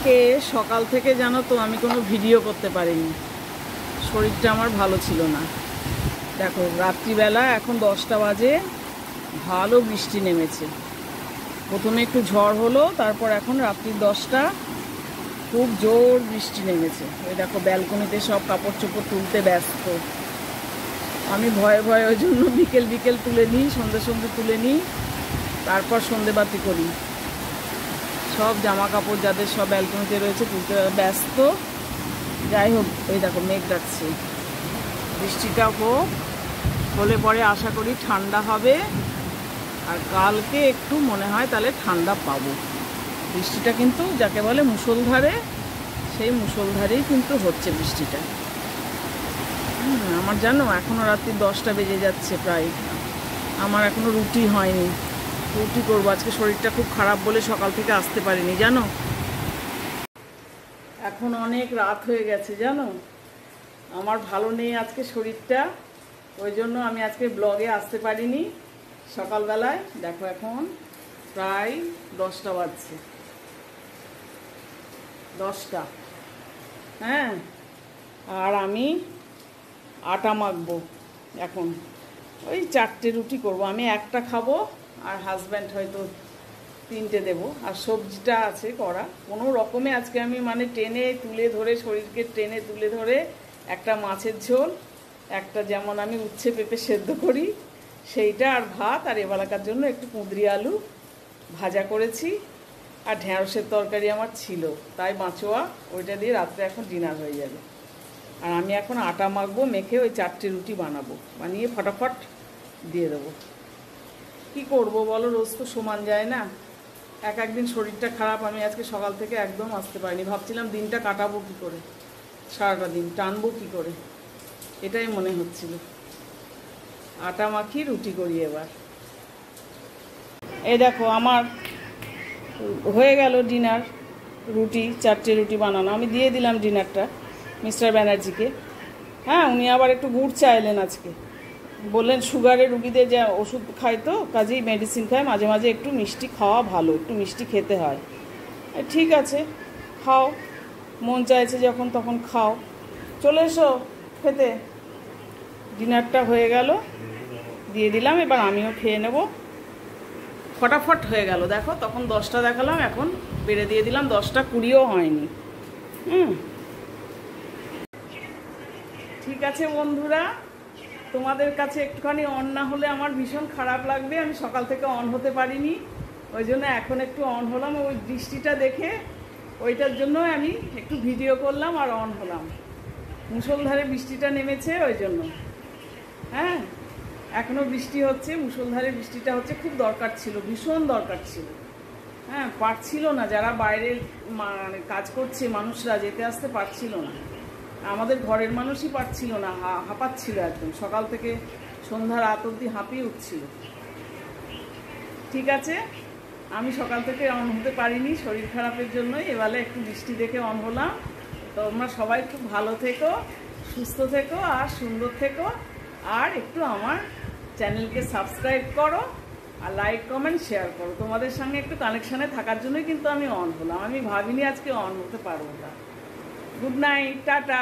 কালকে সকাল থেকে জানো তো আমি কোনো ভিডিও করতে পারিনি, শরীরটা আমার ভালো ছিল না। দেখো রাত্রিবেলা এখন 10টা বাজে, ভালো বৃষ্টি নেমেছে। প্রথমে একটু ঝড় হলো, তারপর এখন রাত্রি 10টা খুব জোর বৃষ্টি নেমেছে। ওই দেখো ব্যালকনিতে সব কাপড় চোপড় তুলতে ব্যস্ত। আমি ভয়ে ভয়ে ওই জন্য বিকেল বিকেল তুলে নিই, সন্ধ্যে তুলে নিই, তারপর সন্ধেবাতি করি। সব জামা কাপড় যাদের সব ব্যালকনিতে রয়েছে তুলতে ব্যস্ত। যাই হোক, এই দেখো মেঘ ডাকছে, বৃষ্টিটা হোক, হলে পরে আশা করি ঠান্ডা হবে। আর কালকে একটু মনে হয় তাহলে ঠান্ডা পাবো। বৃষ্টিটা কিন্তু যাকে বলে মুষলধারে, সেই মুষলধারেই কিন্তু হচ্ছে বৃষ্টিটা। আমার জানো এখনও রাত্রি 10টা বেজে যাচ্ছে প্রায়, আমার এখনও রুটি হয়নি। রুটি করবো, আজকে শরীরটা খুব খারাপ বলে সকাল থেকে আসতে পারিনি জানো। এখন অনেক রাত হয়ে গেছে জানো, আমার ভালো নেই আজকে শরীরটা, ওই জন্য আমি আজকে ব্লগে আসতে পারিনি সকালবেলায়। দেখো এখন প্রায় 10টা বাজছে, 10টা। হ্যাঁ, আর আমি আটা মাখবো এখন, ওই 4টে রুটি করব। আমি একটা খাবো আর হাজব্যান্ড হয়তো 3টে দেবো। আর সবজিটা আছে করা, কোনো রকমে আজকে আমি মানে টেনে তুলে ধরে, শরীরকে টেনে তুলে ধরে একটা মাছের ঝোল, একটা যেমন আমি উচ্ছে পেঁপে সেদ্ধ করি সেইটা, আর ভাত, আর এবেলাকার জন্য একটু কুঁদরি আলু ভাজা করেছি, আর ঢেঁড়সের তরকারি আমার ছিল তাই বাঁচোয়া, ওইটা দিয়ে রাত্রে এখন ডিনার হয়ে যাবে। আর আমি এখন আটা মাখবো, মেখে ওই 4টে রুটি বানাবো, বানিয়ে ফটাফট দিয়ে দেবো। কি করব বলো, রোজ তো সমান যায় না, একদিন শরীরটা খারাপ। আমি আজকে সকাল থেকে একদম আসতে পারিনি, ভাবছিলাম দিনটা কাটাবো কী করে, সারাটা দিন টানবো কী করে, এটাই মনে হচ্ছিল। আটা মাখি রুটি করি এবার। এই দেখো আমার হয়ে গেল ডিনার, রুটি 4টে রুটি বানানো। আমি দিয়ে দিলাম ডিনারটা মিস্টার ব্যানার্জিকে। হ্যাঁ, উনি আবার একটু গুড় চাইলেন আজকে, বললেন সুগারের রুগীদের যে ওষুধ খায় তো, কাজেই মেডিসিন খায়, মাঝে মাঝে একটু মিষ্টি খাওয়া ভালো, একটু মিষ্টি খেতে হয়। ঠিক আছে, খাও, মন চাইছে যখন তখন খাও, চলে এসো খেতে। ডিনারটা হয়ে গেল, দিয়ে দিলাম, এবার আমিও খেয়ে নেব। ফটাফট হয়ে গেল। দেখো তখন 10টা দেখালাম, এখন বেড়ে দিয়ে দিলাম 10টা 20ও হয়নি। ঠিক আছে বন্ধুরা, তোমাদের কাছে একটুখানি অন না হলে আমার ভীষণ খারাপ লাগবে। আমি সকাল থেকে অন হতে পারিনি, ওই জন্য এখন একটু অন হলাম। ওই বৃষ্টিটা দেখে ওইটার জন্য আমি একটু ভিডিও করলাম আর অন হলাম। মুষলধারে বৃষ্টিটা নেমেছে ওই জন্য। হ্যাঁ, এখনও বৃষ্টি হচ্ছে, মুষলধারে বৃষ্টিটা হচ্ছে, খুব দরকার ছিল, ভীষণ দরকার ছিল। হ্যাঁ, পারছিল না, যারা বাইরের মানে কাজ করছে মানুষরা যেতে আসতে পারছিল না, আমাদের ঘরের মানুষই পারছিল না, হাঁপাচ্ছিল একদম, সকাল থেকে সন্ধ্যা রাত অবধি হাঁপিয়ে উঠছিল। ঠিক আছে, আমি সকাল থেকে অন হতে পারিনি শরীর খারাপের জন্যই, এবেলা একটু বৃষ্টি দেখে অন হলাম। তোমরা সবাই খুব ভালো থেকো, সুস্থ থেকো, আর সুন্দর থেকো, আর একটু আমার চ্যানেলকে সাবস্ক্রাইব করো, আর লাইক কমেন্ট শেয়ার করো। তোমাদের সঙ্গে একটু কানেকশানে থাকার জন্যই কিন্তু আমি অন হলাম, আমি ভাবিনি আজকে অন হতে পারবো না। Good night, tata.